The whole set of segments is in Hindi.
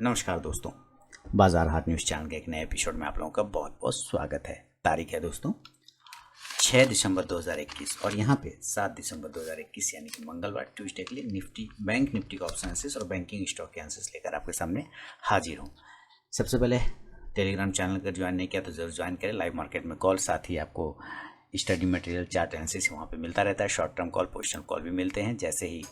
नमस्कार दोस्तों, बाजार हाट न्यूज़ चैनल के एक नए एपिसोड में आप लोगों का बहुत बहुत स्वागत है। तारीख है दोस्तों 6 दिसंबर 2021 और यहाँ पे 7 दिसंबर 2021 यानी कि मंगलवार ट्यूसडे के लिए निफ्टी बैंक निफ्टी का ऑप्शन एनालिसिस और बैंकिंग स्टॉक के एनालिसिस लेकर आपके सामने हाजिर हूँ। सबसे पहले टेलीग्राम चैनल अगर ज्वाइन नहीं किया तो जरूर ज्वाइन करें। लाइव मार्केट में कॉल, साथ ही आपको स्टडी मटेरियल, चार्ट एनालिसिस वहाँ पे मिलता रहता है। Short term call, positional call भी मिलते हैं। जैसे ही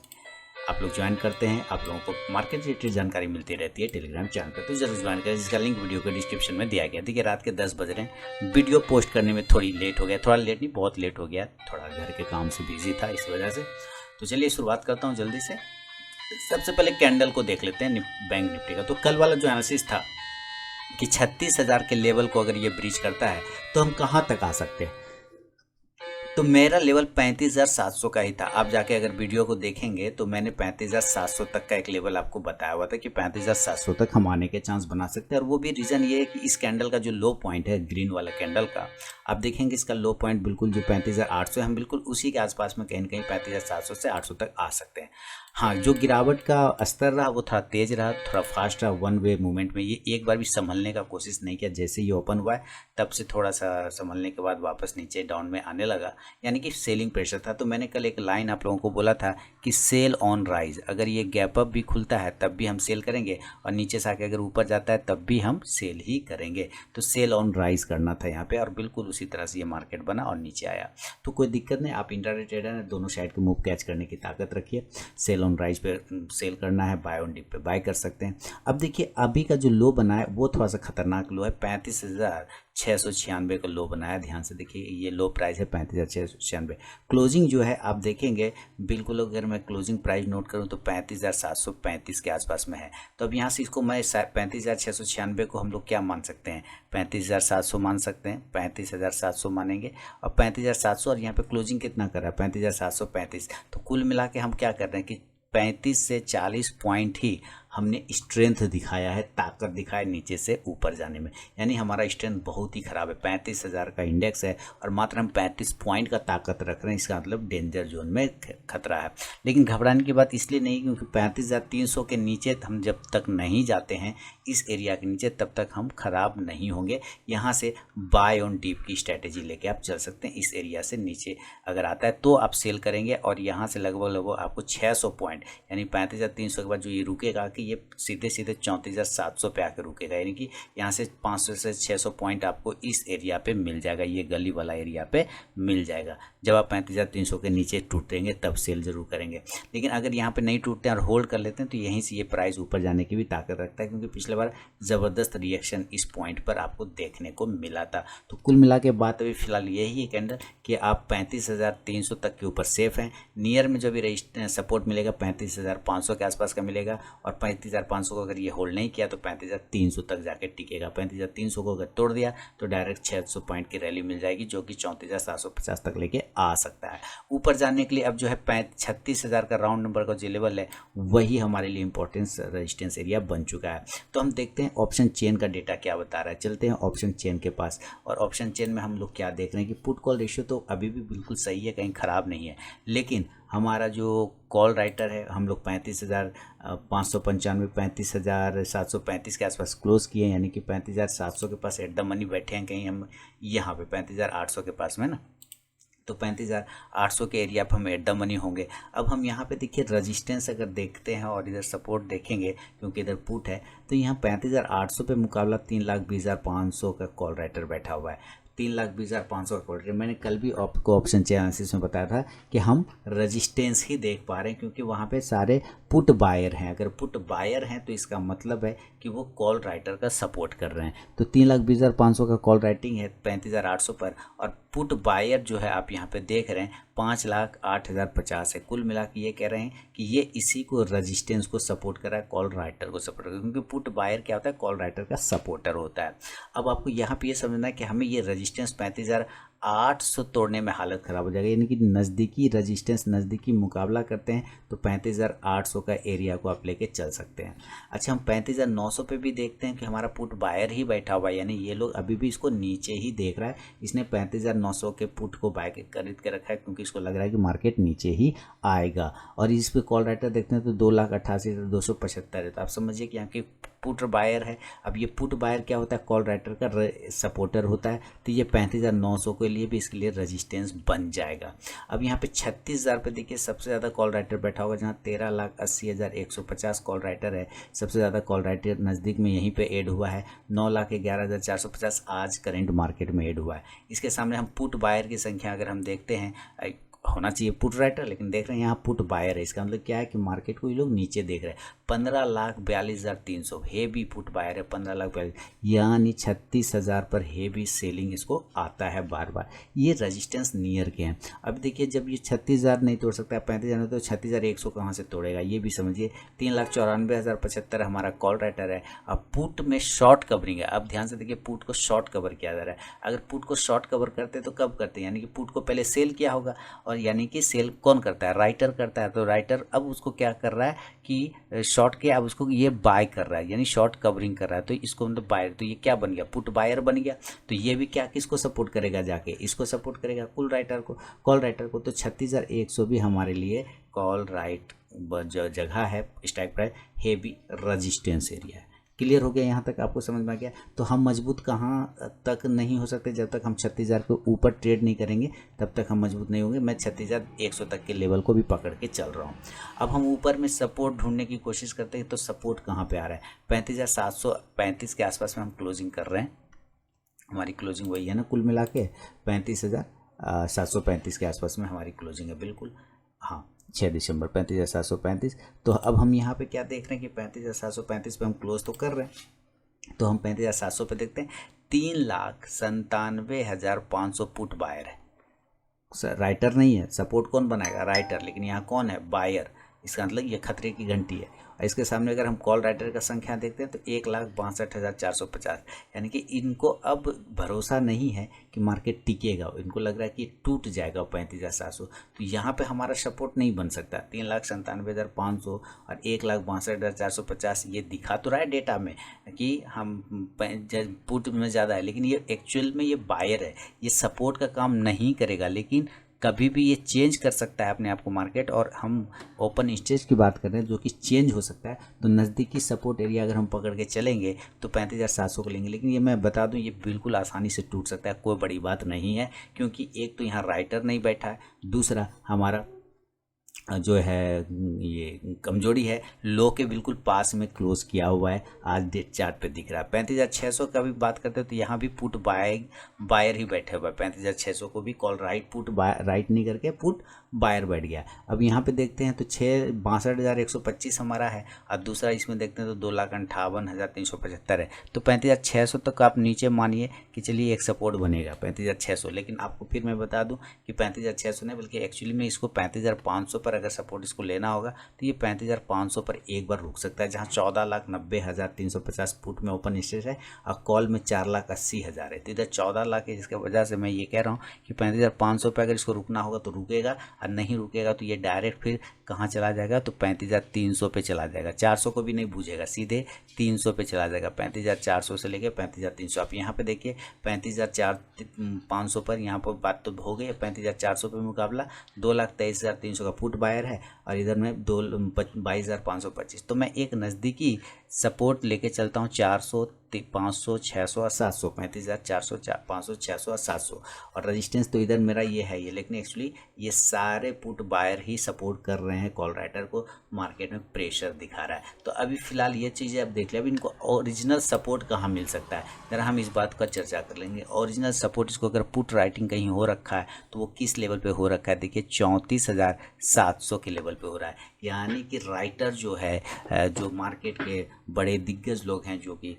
आप लोग ज्वाइन करते हैं आप लोगों को मार्केट रिलेटेड जानकारी मिलती रहती है टेलीग्राम चैनल पर, तो जरूर ज्वाइन करें, जिसका लिंक वीडियो के डिस्क्रिप्शन में दिया गया। देखिए रात के 10 बज रहे हैं, वीडियो पोस्ट करने में थोड़ी लेट हो गया, थोड़ा लेट नहीं बहुत लेट हो गया, थोड़ा घर के काम से बिजी था इस वजह से। तो चलिए शुरुआत करता हूँ जल्दी से। सबसे पहले कैंडल को देख लेते हैं बैंक निफ्टी का। तो कल वाला जो एनालिसिस था कि 36,000 के लेवल को अगर ये ब्रीच करता है तो हम कहाँ तक आ सकते हैं, तो मेरा लेवल 35,700 का ही था। आप जाके अगर वीडियो को देखेंगे तो मैंने 35,700 तक का एक लेवल आपको बताया हुआ था कि 35,700 तक हम आने के चांस बना सकते हैं। और वो भी रीज़न ये है कि इस कैंडल का जो लो पॉइंट है ग्रीन वाला कैंडल का, आप देखेंगे इसका लो पॉइंट बिल्कुल जो 35,800 है, हम बिल्कुल उसी के आसपास में कहीं ना कहीं 35,700 से 800 तक आ सकते हैं। हाँ, जो गिरावट का स्तर रहा वो थोड़ा तेज रहा, थोड़ा फास्ट रहा। वन वे मूवमेंट में ये एक बार भी संभलने का कोशिश नहीं किया। जैसे ही ओपन हुआ है तब से थोड़ा सा संभलने के बाद वापस नीचे डाउन में आने लगा, यानी कि सेलिंग प्रेशर था। तो मैंने कल एक लाइन आप लोगों को बोला था कि सेल ऑन राइज, अगर ये गैप अप भी खुलता है तब भी हम सेल करेंगे, और नीचे से आके अगर ऊपर जाता है तब भी हम सेल ही करेंगे। तो सेल ऑन राइज करना था यहाँ पे, और बिल्कुल उसी तरह से ये मार्केट बना और नीचे आया। तो कोई दिक्कत नहीं, आप इंट्राडे ट्रेडर हैं, दोनों साइड के मूव कैच करने की ताकत रखिए। सेल ऑन राइज पे सेल करना है, बाय ऑन डिप पे बाय कर सकते हैं। अब देखिए अभी का जो लो बना है वो थोड़ा सा खतरनाक लो है, 35,696 का लो बनाया। ध्यान से देखिए, ये लो प्राइस है 35,696। क्लोजिंग जो है आप देखेंगे बिल्कुल, अगर मैं क्लोजिंग प्राइस नोट करूं तो 35,735 के आसपास में है। तो अब यहाँ से इसको मैं 35,696 को हम लोग क्या मान सकते हैं, 35,700 मान सकते हैं। 35,700 मानेंगे और 35,700, और यहाँ पे क्लोजिंग कितना कर रहा है 35,735। तो कुल मिला के हम क्या कर रहे हैं कि 35 से 40 पॉइंट ही हमने स्ट्रेंथ दिखाया है, ताकत दिखाया नीचे से ऊपर जाने में। यानी हमारा स्ट्रेंथ बहुत ही खराब है। 35,000 का इंडेक्स है और मात्र हम 35 पॉइंट का ताकत रख रहे हैं, इसका मतलब डेंजर जोन में खतरा है। लेकिन घबराने की बात इसलिए नहीं, क्योंकि 35,300 के नीचे हम जब तक नहीं जाते हैं, इस एरिया के नीचे, तब तक हम खराब नहीं होंगे। यहाँ से बाय ऑन डीप की स्ट्रैटेजी लेके आप चल सकते हैं। इस एरिया से नीचे अगर आता है तो आप सेल करेंगे, और यहाँ से लगभग आपको 600 पॉइंट यानी 35,300 के बाद जो ये रुकेगा कि ये सीधे 34,700 पे आकर रुकेगा, यानी कि यहाँ से 500 से 600 पॉइंट आपको इस एरिया पे मिल जाएगा, ये गली वाला एरिया पे मिल जाएगा। जब आप 35,300 के नीचे टूटेंगे तब सेल जरूर करेंगे। लेकिन अगर यहाँ पे नहीं टूटते हैं और होल्ड कर लेते हैं तो यहीं से ये प्राइस ऊपर जाने की भी ताकत रखता है, क्योंकि पिछले बार ज़बरदस्त रिएक्शन इस पॉइंट पर आपको देखने को मिला था। तो कुल मिला के बात अभी फिलहाल यही है कैंडल कि आप 35,300 तक के ऊपर सेफ हैं। नियर में जो भी सपोर्ट मिलेगा 35,500 के आसपास का मिलेगा, और 35,500 को अगर ये होल्ड नहीं किया तो 35,300 तक जाके टिकेगा। 35,300 को अगर तोड़ दिया तो डायरेक्ट 600 पॉइंट की रैली मिल जाएगी, जो कि 34,750 तक लेके आ सकता है। ऊपर जाने के लिए अब जो है 36,000 का राउंड नंबर का जो लेवल है वही हमारे लिए इंपॉर्टेंस रेजिस्टेंस एरिया बन चुका है। तो हम देखते हैं ऑप्शन चेन का डेटा क्या बता रहा है। चलते हैं ऑप्शन चेन के पास, और ऑप्शन चेन में हम लोग क्या देख रहे हैं कि पुट कॉल रेशियो तो अभी भी बिल्कुल सही है, कहीं ख़राब नहीं है। लेकिन हमारा जो कॉल राइटर है, हम लोग 35,595 35,735 के आसपास क्लोज किए, यानी कि 35,700 के पास एट द मनी बैठे हैं कहीं हम यहाँ पे 35,800 के पास में ना। तो 35,800 के एरिया पर हम एट द मनी होंगे। अब हम यहाँ पे देखिए रेजिस्टेंस अगर देखते हैं और इधर सपोर्ट देखेंगे, क्योंकि इधर पुट है, तो यहाँ 35,800 पे मुकाबला 3,20,500 का कॉल राइटर बैठा हुआ है। 3,20,500 का कॉल राइटर। मैंने कल भी आपको ऑप्शन चेन एनालिसिस में बताया था कि हम रेजिस्टेंस ही देख पा रहे हैं, क्योंकि वहाँ पे सारे पुट बायर हैं। अगर पुट बायर हैं तो इसका मतलब है कि वो कॉल राइटर का सपोर्ट कर रहे हैं। तो 3,20,500 का कॉल राइटिंग है 35,800 पर, और पुट बायर जो है आप यहाँ पे देख रहे हैं 5,08,050 है। कुल मिला के ये कह रहे हैं कि ये इसी को रेजिस्टेंस को सपोर्ट कर रहा है, कॉल राइटर को सपोर्ट कर रहा है, क्योंकि पुट बायर क्या होता है, कॉल राइटर का सपोर्टर होता है। अब आपको यहाँ पे ये समझना है कि हमें ये रेजिस्टेंस 35,800 तोड़ने में हालत ख़राब हो जाएगी, यानी कि नज़दीकी रेजिस्टेंस, नज़दीकी मुकाबला करते हैं तो 35,800 का एरिया को आप लेके चल सकते हैं। अच्छा, हम 35,900 पे भी देखते हैं कि हमारा पुट बायर ही बैठा हुआ है, यानी ये लोग अभी भी इसको नीचे ही देख रहा है। इसने 35,900 के पुट को बाय खरीद के रखा है, क्योंकि इसको लग रहा है कि मार्केट नीचे ही आएगा। और इस पे कॉल राइटर देखते हैं तो 2,88,275 है। तो आप समझिए कि यहाँ की पुट बायर है। अब ये पुट बायर क्या होता है, कॉल राइटर का सपोर्टर होता है। तो ये 35,900 के लिए भी इसके लिए रजिस्टेंस बन जाएगा। अब यहाँ पे 36,000 पे देखिए सबसे ज़्यादा कॉल राइटर बैठा होगा, जहाँ 13,80,150 कॉल राइटर है। सबसे ज़्यादा कॉल राइटर नज़दीक में यहीं पे ऐड हुआ है, 9,11,450 आज करंट मार्केट में ऐड हुआ है। इसके सामने हम पुट बायर की संख्या अगर हम देखते हैं, होना चाहिए पुट राइटर, लेकिन देख रहे हैं यहाँ पुट बायर है। इसका मतलब क्या है कि मार्केट को ये लोग नीचे देख रहे हैं। 15,42,300 हेवी पुट बायर है, 15,42,000 यानी 36,000 पर हेवी सेलिंग इसको आता है बार बार। ये रेजिस्टेंस नियर के हैं। अब देखिए जब ये 36,000 नहीं तोड़ सकता, 35,000 तो 36,100 कहाँ से तोड़ेगा, ये भी समझिए। 3,94,075 हमारा कॉल राइटर है। अब पुट में शॉर्ट कवरिंग है। अब ध्यान से देखिए पुट को शॉर्ट कवर किया जा रहा है। अगर पुट को शॉर्ट कवर करते तो कब करते हैं, यानी कि पुट को पहले सेल किया होगा, और यानी कि सेल कौन करता है, राइटर करता है। तो राइटर अब उसको क्या कर रहा है कि शॉर्ट किया, अब उसको ये बाय कर रहा है, यानी शॉर्ट कवरिंग कर रहा है। तो इसको मतलब बायर, तो ये क्या बन गया, पुट बायर बन गया। तो ये भी क्या किसको सपोर्ट करेगा, जाके इसको सपोर्ट करेगा, कॉल राइटर को, कॉल राइटर को। तो 36,100 भी हमारे लिए कॉल राइट जो जगह है strike price heavy resistance area है। क्लियर हो गया, यहाँ तक आपको समझ में आ गया। तो हम मजबूत कहाँ तक नहीं हो सकते, जब तक हम 36,000 के ऊपर ट्रेड नहीं करेंगे तब तक हम मजबूत नहीं होंगे। मैं 36,100 तक के लेवल को भी पकड़ के चल रहा हूँ। अब हम ऊपर में सपोर्ट ढूंढने की कोशिश करते हैं, तो सपोर्ट कहाँ पे आ रहा है, 35,735 के आसपास में हम क्लोजिंग कर रहे हैं। हमारी क्लोजिंग वही है ना, कुल मिला के 35,735 के आसपास में हमारी क्लोजिंग है, बिल्कुल हाँ 6 दिसंबर 35,735। तो अब हम यहाँ पे क्या देख रहे हैं कि 35,735 पे हम क्लोज तो कर रहे हैं। तो हम 35,700 पे देखते हैं, 3,97,500 पुट बायर है, राइटर नहीं है। सपोर्ट कौन बनाएगा, राइटर, लेकिन यहाँ कौन है, बायर। इसका मतलब ये खतरे की घंटी है। इसके सामने अगर हम कॉल राइटर का संख्या देखते हैं तो 1,62,450, यानी कि इनको अब भरोसा नहीं है कि मार्केट टिकेगा। इनको लग रहा है कि टूट जाएगा 35,700। तो यहाँ पे हमारा सपोर्ट नहीं बन सकता। 3,97,500 और 1,62,450 ये दिखा तो रहा है डेटा में कि हम पुट में ज़्यादा है, लेकिन ये एक्चुअल में ये बायर है, ये सपोर्ट का काम नहीं करेगा। लेकिन कभी भी ये चेंज कर सकता है अपने आप को मार्केट, और हम ओपन स्टेज की बात कर रहे हैं जो कि चेंज हो सकता है। तो नज़दीकी सपोर्ट एरिया अगर हम पकड़ के चलेंगे तो 35,700 को लेंगे। लेकिन ये मैं बता दूं, ये बिल्कुल आसानी से टूट सकता है, कोई बड़ी बात नहीं है। क्योंकि एक तो यहाँ राइटर नहीं बैठा है, दूसरा हमारा जो है ये कमजोरी है, लो के बिल्कुल पास में क्लोज किया हुआ है, आज डेट चार्ट पे दिख रहा है। 35,600 का भी बात करते हैं तो यहाँ भी पुट बायर ही बैठे हुआ है। 35,600 को भी कॉल राइट पुट राइट नहीं करके पुट बायर बैठ गया। अब यहाँ पे देखते हैं तो 62,125 हमारा है, और दूसरा इसमें देखते हैं तो 2,58,375 है। तो 35,600 तक आप नीचे मानिए कि चलिए एक सपोर्ट बनेगा 35,600। लेकिन आपको फिर मैं बता दूं कि 35,600 नहीं, बल्कि एक्चुअली में इसको 35,500 पर अगर सपोर्ट इसको लेना होगा तो ये 35,500 पर एक बार रुक सकता है, जहाँ 14,90,350 फुट में ओपन स्टेज है और कॉल में 4,80,000 है। तो इधर 14 लाख है, जिसकी वजह से मैं ये कह रहा हूँ कि 35,500 पर अगर इसको रुकना होगा तो रुकेगा, और नहीं रुकेगा तो ये डायरेक्ट फिर कहाँ चला जाएगा, तो 35,300 पे चला जाएगा। 400 को भी नहीं बूझेगा, सीधे 300 पे चला जाएगा। 35,400 से लेके 35,300। आप यहाँ पे देखिए 35,500 पर यहाँ पर बात तो हो गई है। 35,400 पे मुकाबला 2,23,300 का फुट बायर है, और इधर में 22,525। तो मैं एक नज़दीकी सपोर्ट लेके चलता हूँ 400, 500, 600 और 700। 35,400, 500, 600 और 700। और रजिस्टेंस तो इधर मेरा ये है ये, लेकिन एक्चुअली ये सारे पुट बायर ही सपोर्ट कर रहे हैं कॉल राइटर को, मार्केट में प्रेशर दिखा रहा है। तो अभी फिलहाल ये चीज़ें अब देख लिया। अब इनको ओरिजिनल सपोर्ट कहाँ मिल सकता है, जरा हम इस बात का चर्चा कर लेंगे। ओरिजिनल सपोर्ट इसको अगर पुट राइटिंग कहीं हो रखा है तो वो किस लेवल पे हो रखा है, देखिए 34,700 के लेवल पे हो रहा है। यानी कि राइटर जो है, जो मार्केट के बड़े दिग्गज लोग हैं, जो कि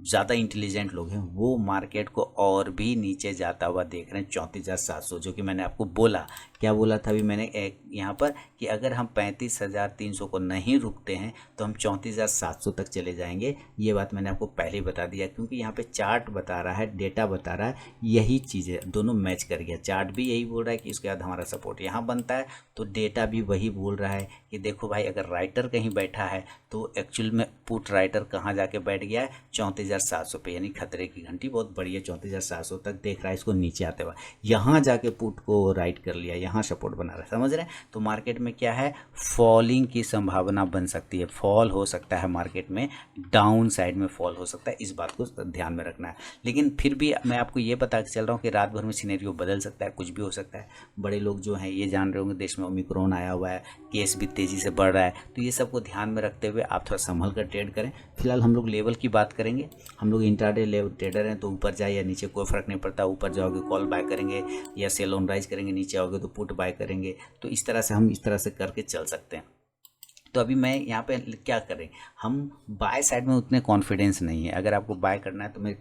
ज़्यादा इंटेलिजेंट लोग हैं, वो मार्केट को और भी नीचे जाता हुआ देख रहे हैं 34,700। जो कि मैंने आपको बोला, क्या बोला था अभी मैंने एक यहाँ पर, कि अगर हम 35,300 को नहीं रुकते हैं तो हम 34,700 तक चले जाएंगे। ये बात मैंने आपको पहले ही बता दिया, क्योंकि यहाँ पे चार्ट बता रहा है, डेटा बता रहा है, यही चीज़ें दोनों मैच कर गया। चार्ट भी यही बोल रहा है कि इसके बाद हमारा सपोर्ट यहाँ बनता है, तो डेटा भी वही बोल रहा है कि देखो भाई, अगर राइटर कहीं बैठा है तो एक्चुअल में में पुट राइटर कहाँ जाके बैठ गया है 34,700 पे, यानी खतरे की घंटी बहुत बड़ी है, 34,700 तक देख रहा है इसको नीचे आते हुआ, यहाँ जाके पुट को राइट कर लिया, यहाँ सपोर्ट बना रहा है, समझ रहे हैं। तो मार्केट में क्या है, फॉलिंग की संभावना बन सकती है, फॉल हो सकता है मार्केट में, डाउन साइड में फॉल हो सकता है, इस बात को ध्यान में रखना है। लेकिन फिर भी मैं आपको ये बता के चल रहा हूँ कि रात भर में सिनेरियो बदल सकता है, कुछ भी हो सकता है। बड़े लोग जो हैं ये जान रहे होंगे देश में ओमिक्रॉन आया हुआ है, केस भी तेज़ी से बढ़ रहा है, तो ये सबको ध्यान में रखते हुए आप थोड़ा संभल कर ट्रेड करें। फिलहाल हम लोग लेवल की बात करेंगे, हम लोग इंट्राडे लेवल ट्रेडर हैं, तो ऊपर जाए या नीचे कोई फर्क नहीं पड़ता, ऊपर जाओगे कॉल बाय करेंगे या सेल ऑन राइज करेंगे, नीचे आओगे तो पुट बाय करेंगे, तो इस तरह से हम इस तरह से करके चल सकते हैं। तो अभी मैं यहाँ पे क्या करें, हम बाय साइड में उतने कॉन्फिडेंस नहीं है, अगर आपको बाय करना है तो मैं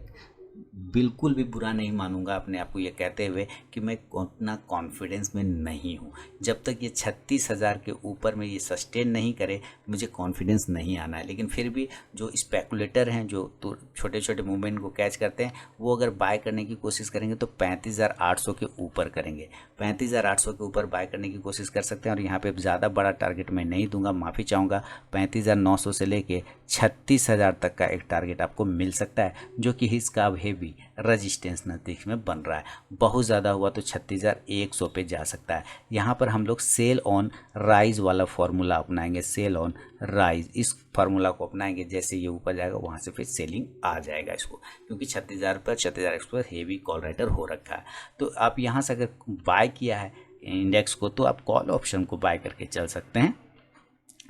बिल्कुल भी बुरा नहीं मानूंगा अपने आप को ये कहते हुए कि मैं उतना कॉन्फिडेंस में नहीं हूँ। जब तक ये 36,000 के ऊपर में ये सस्टेन नहीं करे मुझे कॉन्फिडेंस नहीं आना है। लेकिन फिर भी जो स्पेकुलेटर हैं, जो तो छोटे छोटे मूवमेंट को कैच करते हैं, वो अगर बाय करने की कोशिश करेंगे तो 35,800 के ऊपर करेंगे, 35,800 के ऊपर बाय करने की कोशिश कर सकते हैं। और यहाँ पे ज़्यादा बड़ा टारगेट मैं नहीं दूंगा, माफ़ी चाहूँगा, 35,900 से लेके 36,000 तक का एक टारगेट आपको मिल सकता है, जो कि इसका हेवी रजिस्टेंस नज़दीक में बन रहा है। बहुत ज़्यादा हुआ तो 36,100 पे जा सकता है। यहाँ पर हम लोग सेल ऑन राइज वाला फॉर्मूला अपनाएंगे, सेल ऑन राइज, इस फार्मूला को अपनाएंगे, जैसे ये ऊपर जाएगा वहाँ से फिर सेलिंग आ जाएगा इसको, क्योंकि 36,000 पर 36,100 पर हेवी कॉल राइटर हो रखा है। तो आप यहाँ से अगर बाय किया है इंडेक्स को तो आप कॉल ऑप्शन को बाय करके चल सकते हैं।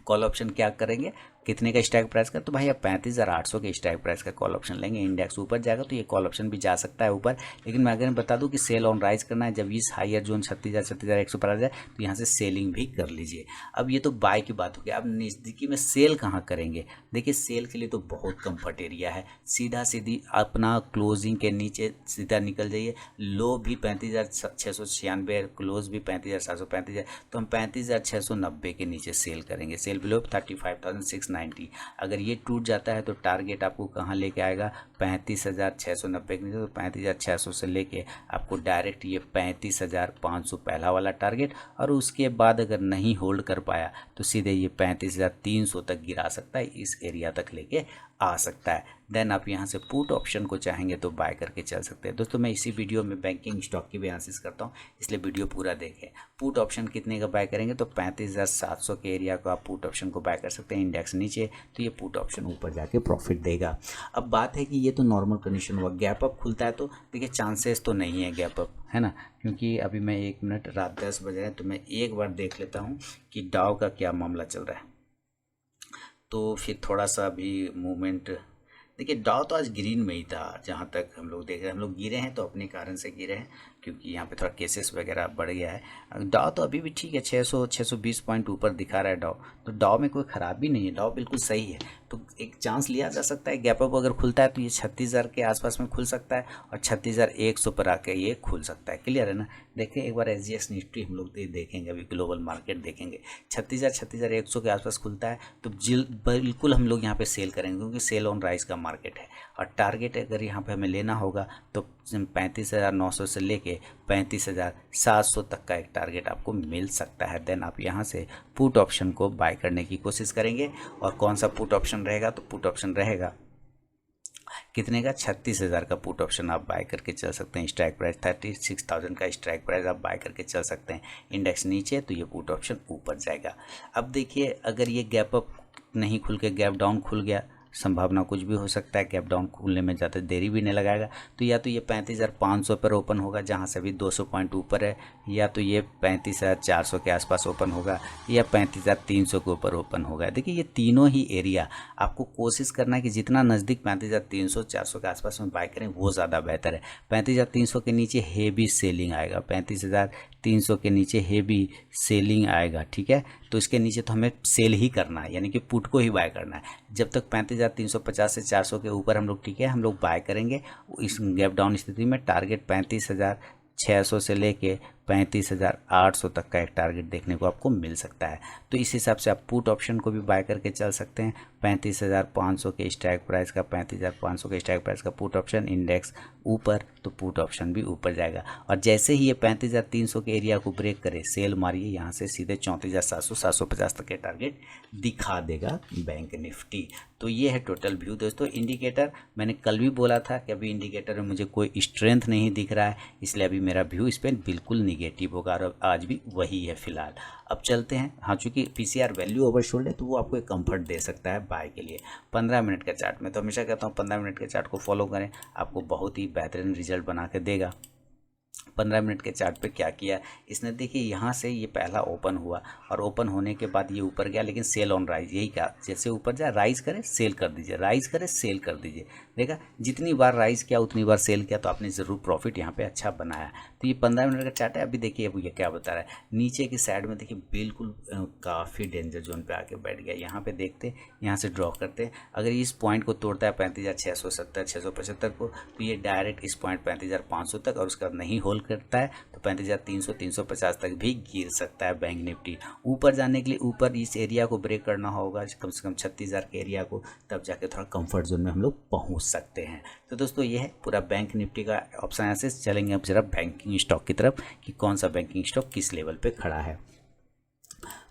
कॉल ऑप्शन क्या करेंगे, कितने का स्ट्राइक प्राइस का, तो भाई आप 35,800 के स्ट्राइक प्राइस का कॉल ऑप्शन लेंगे। इंडेक्स ऊपर जाएगा तो ये कॉल ऑप्शन भी जा सकता है ऊपर, लेकिन मैं अगर बता दूं कि सेल ऑन राइज करना है, जब इस हायर जोन 36,100 पर आ जाए तो यहाँ से सेलिंग भी कर लीजिए। अब ये तो बाय की बात हो गई, अब नज़दीकी में सेल कहाँ करेंगे। देखिए सेल के लिए तो बहुत कम्फर्ट एरिया है, सीधा सीधी अपना क्लोजिंग के नीचे सीधा निकल जाइए, लो भी 35,696, क्लोज भी 35,735, तो हम 35,690 के नीचे सेल करेंगे। Cell below 35,690। अगर ये टूट जाता है तो टारगेट आपको कहाँ लेके आएगा, 35,690 के नीचे, तो 35,600 से लेके आपको डायरेक्ट ये 35,500 पहला वाला टारगेट, और उसके बाद अगर नहीं होल्ड कर पाया तो सीधे ये 35,300 तक गिरा सकता है, इस एरिया तक लेके आ सकता है। देन आप यहाँ से पुट ऑप्शन को चाहेंगे तो बाय करके चल सकते हैं। दोस्तों मैं इसी वीडियो में बैंकिंग स्टॉक की भी एनालिसिस करता हूँ, इसलिए वीडियो पूरा देखें। पुट ऑप्शन कितने का बाय करेंगे, तो 35,700 के एरिया को आप पुट ऑप्शन को बाय कर सकते हैं। इंडेक्स नीचे तो ये पुट ऑप्शन ऊपर जाके प्रॉफिट देगा। अब बात है कि ये तो नॉर्मल कंडीशन हुआ, गैप अप खुलता है तो देखिए चांसेस तो नहीं है गैप अप, है ना, क्योंकि अभी मैं 1 मिनट, रात 10 बज रहे हैं, तो मैं एक बार देख लेता हूँ कि डाउ का क्या मामला चल रहा है। तो फिर थोड़ा सा भी मूवमेंट, देखिए डाउ तो आज ग्रीन में ही था, जहाँ तक हम लोग देख रहे हैं। हम लोग गिरे हैं तो अपने कारण से गिरे हैं, क्योंकि यहाँ पे थोड़ा केसेस वगैरह बढ़ गया है। डाउ तो अभी भी ठीक है, 620 पॉइंट ऊपर दिखा रहा है डाउ, तो डाउ में कोई ख़राबी नहीं है, डाउ बिल्कुल सही है। तो एक चांस लिया जा सकता है, गैप अप अगर खुलता है तो ये 36,000 के आसपास में खुल सकता है, और 36,100 पर आके ये खुल सकता है। क्लियर है ना। देखें एक बार SGX निफ्टी हम लोग देखेंगे, अभी ग्लोबल मार्केट देखेंगे, 36,100 के आसपास खुलता है तो बिल्कुल हम लोग यहाँ पे सेल करेंगे, क्योंकि सेल ऑन राइज का मार्केट है। और टारगेट अगर यहाँ पे हमें लेना होगा तो 35,900 से लेके 35,700 तक का एक टारगेट आपको मिल सकता है। देन आप यहाँ से पुट ऑप्शन को बाय करने की कोशिश करेंगे। और कौन सा पुट ऑप्शन रहेगा, तो पुट ऑप्शन रहेगा कितने का, 36,000 का पुट ऑप्शन आप बाय करके चल सकते हैं। स्ट्राइक प्राइस 36,000 का स्ट्राइक प्राइस आप बाय करके चल सकते हैं। इंडेक्स नीचे तो ये पुट ऑप्शन ऊपर जाएगा। अब देखिए अगर ये गैप अप नहीं खुल के गैप डाउन खुल गया, संभावना कुछ भी हो सकता है, गैप डाउन खुलने में ज़्यादा देरी भी नहीं लगाएगा, तो या तो ये 35,500 पर ओपन होगा, जहाँ से अभी 200 पॉइंट ऊपर है, या तो ये 35,400 के आसपास ओपन होगा, या 35,300 के ऊपर ओपन होगा। देखिए ये तीनों ही एरिया आपको कोशिश करना है कि जितना नज़दीक 35,300 400 के आसपास में बाय करें वो ज़्यादा बेहतर है। 35,300 के नीचे हेवी सेलिंग आएगा, 35,300 के नीचे हेवी सेलिंग आएगा, ठीक है। तो इसके नीचे तो हमें सेल ही करना है, यानी कि पुट को ही बाय करना है। जब तक 35,350 से 400 के ऊपर हम लोग, ठीक है, हम लोग बाय करेंगे। इस गैप डाउन स्थिति में टारगेट 35,600 से लेके 35,800 तक का एक टारगेट देखने को आपको मिल सकता है। तो इस हिसाब से आप पुट ऑप्शन को भी बाय करके चल सकते हैं। 35,500 के स्ट्राइक प्राइस का 35,500 के स्ट्राइक प्राइस का पुट ऑप्शन, इंडेक्स ऊपर तो पुट ऑप्शन भी ऊपर जाएगा। और जैसे ही ये 35,300 के एरिया को ब्रेक करे, सेल मारिए, यहाँ से सीधे 34,700 750 तक के टारगेट दिखा देगा बैंक निफ्टी। तो ये है टोटल व्यू दोस्तों। इंडिकेटर मैंने कल भी बोला था कि अभी इंडिकेटर में मुझे कोई स्ट्रेंथ नहीं दिख रहा है, इसलिए अभी मेरा व्यू इस पर बिल्कुल निगेटिव होगा और आज भी वही है फिलहाल। अब चलते हैं, हाँ चूँकि पीसीआर वैल्यू ओवरशोल्ड है तो वो आपको एक कंफर्ट दे सकता है बाय के लिए। 15 मिनट के चार्ट में तो हमेशा कहता हूँ 15 मिनट के चार्ट को फॉलो करें, आपको बहुत ही बेहतरीन रिजल्ट बना के देगा। 15 मिनट के चार्ट पे क्या किया इसने, देखिए यहाँ से ये पहला ओपन हुआ और ओपन होने के बाद ये ऊपर गया, लेकिन सेल ऑन राइज, यही कहा जैसे ऊपर जाए राइज करे सेल कर दीजिए, राइज करे सेल कर दीजिए। देखा जितनी बार राइज किया उतनी बार सेल किया तो आपने ज़रूर प्रॉफिट यहाँ पे अच्छा बनाया। तो ये 15 मिनट का चार्ट है। अभी देखिए अब ये क्या बता रहा है, नीचे की साइड में देखिए बिल्कुल काफ़ी डेंजर जोन पे आके बैठ गया। यहाँ पे देखते हैं, यहाँ से ड्रॉ करते हैं, अगर इस पॉइंट को तोड़ता है 35,670 675 को, तो ये डायरेक्ट इस पॉइंट 35,500 तक, और उसका नहीं होल्ड करता है तो 35,300 350 तक भी गिर सकता है बैंक निफ्टी। ऊपर जाने के लिए ऊपर इस एरिया को ब्रेक करना होगा, कम से कम 36,000 के एरिया को, तब जाके थोड़ा कंफर्ट जोन में हम लोग पहुंच सकते हैं। तो दोस्तों ये है पूरा बैंक निफ्टी का ऑप्शन। यहाँ से चलेंगे अब जरा बैंकिंग स्टॉक की तरफ कि कौन सा बैंकिंग स्टॉक किस लेवल पे खड़ा है।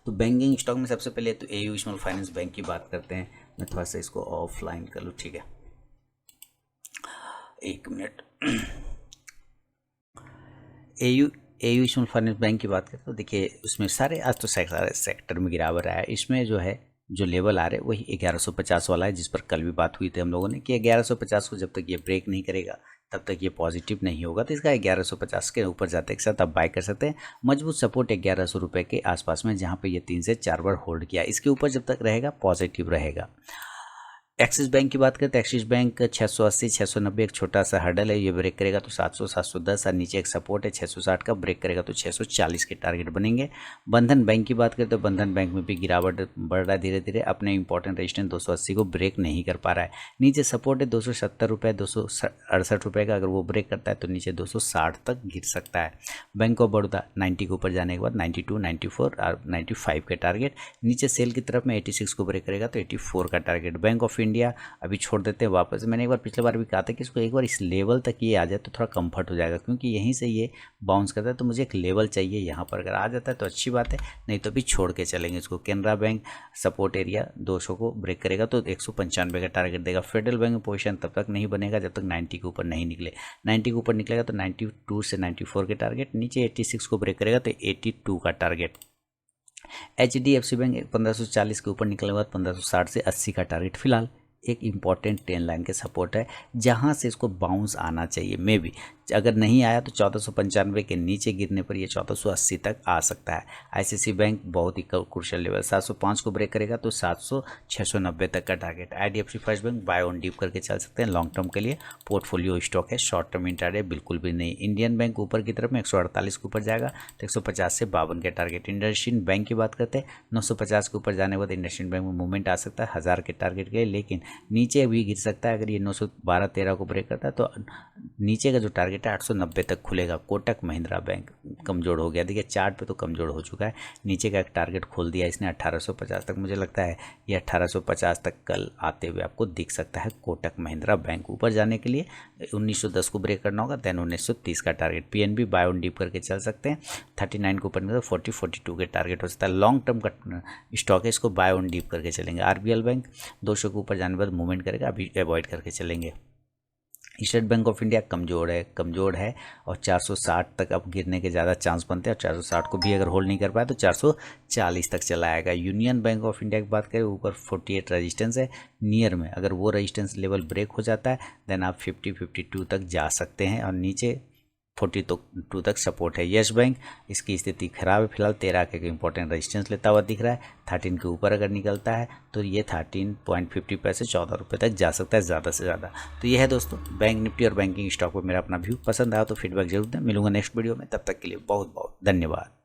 तो बैंकिंग स्टॉक में सबसे पहले तो एयू स्मॉल फाइनेंस बैंक की बात करते हैं। मैं थोड़ा सा इसको ऑफलाइन कर लूँ, ठीक है, एक minute. AU small finance bank की बात करें तो देखिए उसमें सारे आज तो सारे सेक्टर में गिरावट आया है। इसमें जो है जो लेवल आ रहे हैं वही 1150 वाला है, जिस पर कल भी बात हुई थी हम लोगों ने कि 1150 को जब तक ये ब्रेक नहीं करेगा तब तक ये पॉजिटिव नहीं होगा। तो इसका 1150 के ऊपर जाते के साथ आप बाय कर सकते हैं। मजबूत सपोर्ट 1100 रुपये के आसपास में, जहाँ पे ये 3 से 4 बार होल्ड किया, इसके ऊपर जब तक रहेगा पॉजिटिव रहेगा। एक्सिस बैंक की बात करें तो एक्सिस बैंक 680 690 एक छोटा सा हर्डल है, ये ब्रेक करेगा तो 700 710, और नीचे एक सपोर्ट है 660 का, ब्रेक करेगा तो 640 के टारगेट बनेंगे। बंधन बैंक की बात करें तो बंधन बैंक में भी गिरावट बढ़ रहा है धीरे धीरे, अपने इंपॉर्टेंट रेजिस्टेंस 280 को ब्रेक नहीं कर पा रहा है। नीचे सपोर्ट है 270 रुपये 268 रुपये का, अगर वो ब्रेक करता है तो नीचे 260 तक गिर सकता है। बैंक ऑफ बड़ौदा 90 के ऊपर जाने के बाद 92 94 और 95 के टारगेट, नीचे सेल की तरफ में 86 को ब्रेक करेगा तो 84 का टारगेट। बैंक ऑफ इंडिया अभी छोड़ देते हैं वापस। मैंने एक बार पिछले बार भी कहा था कि इसको एक बार इस लेवल तक ये आ जाए तो थोड़ा कंफर्ट हो जाएगा, क्योंकि यहीं से ये बाउंस करता है, तो मुझे एक लेवल चाहिए यहाँ पर। अगर आ जाता है तो अच्छी बात है, नहीं तो भी छोड़ के चलेंगे इसको। कैनरा बैंक सपोर्ट एरिया 200 को ब्रेक करेगा तो 195 का टारगेट देगा। फेडरल बैंक में पोजीशन तब तक नहीं बनेगा जब तक 90 के ऊपर नहीं निकले। 90 के ऊपर निकलेगा तो 92 से 94 के टारगेट, नीचे 86 को ब्रेक करेगा तो 82 का टारगेट। HDFC बैंक 1540 के ऊपर निकलने के बाद 1560 से 80 का टारगेट। फिलहाल एक इम्पॉर्टेंट 10 लाइन के सपोर्ट है, जहां से इसको बाउंस आना चाहिए। मे भी अगर नहीं आया तो 1495 के नीचे गिरने पर ये 1480 तक आ सकता है। ICICI बैंक बहुत ही क्रूशियल लेवल 705 को ब्रेक करेगा तो 700 690 तक का target. IDFC first bank buy on dip करके चल सकते हैं, लॉन्ग टर्म के लिए पोर्टफोलियो स्टॉक है, शॉर्ट टर्म इंट्राडे बिल्कुल भी नहीं। इंडियन बैंक ऊपर की तरफ में 148 के ऊपर जाएगा तो 150 से 52 के टारगेट। इंडसइंड बैंक की बात करते हैं 950 के ऊपर जाने के बाद इंडसइंड बैंक में मूवमेंट आ सकता है 1000 के टारगेट के, लेकिन नीचे भी गिर सकता है। अगर ये 912-13 को ब्रेक करता है तो नीचे का जो टारगेट है 890 तक खुलेगा। कोटक महिंद्रा बैंक कमज़ोर हो गया, देखिए चार्ट पे तो कमज़ोर हो चुका है, नीचे का एक टारगेट खोल दिया इसने 1850 तक। मुझे लगता है ये 1850 तक कल आते हुए आपको दिख सकता है कोटक महिंद्रा बैंक। ऊपर जाने के लिए 1910 को ब्रेक करना होगा, देन 1930 का target. PNB buy on dip करके चल सकते हैं, 39 को ऊपर 40-42 के टारगेट हो सकता है। लॉन्ग टर्म का स्टॉक है, इसको बाय ऑन डीप करके चलेंगे। RBL बैंक 200 के ऊपर जाने के बाद मूवमेंट करेगा, अभी अवॉइड करके चलेंगे। स्टेट बैंक ऑफ इंडिया कमज़ोर है और 460 तक अब गिरने के ज़्यादा चांस बनते हैं, और 460 को भी अगर होल्ड नहीं कर पाया तो 440 तक चला आएगा। यूनियन बैंक ऑफ इंडिया की बात करें ऊपर 48 रेजिस्टेंस है नियर में, अगर वो रेजिस्टेंस लेवल ब्रेक हो जाता है देन आप 50-52 तक जा सकते हैं, और नीचे 42 तक सपोर्ट है। यस बैंक इसकी स्थिति खराब है, फिलहाल 13 के इंपॉर्टेंट रेजिस्टेंस लेता हुआ दिख रहा है। 13 के ऊपर अगर निकलता है तो ये 13.50 पैसे 14 रुपये तक जा सकता है ज़्यादा से ज़्यादा। तो ये है दोस्तों बैंक निफ्टी और बैंकिंग स्टॉक पर मेरा अपना व्यू। पसंद आया तो फीडबैक जरूर दें। मिलूंगा नेक्स्ट वीडियो में, तब तक के लिए बहुत बहुत धन्यवाद।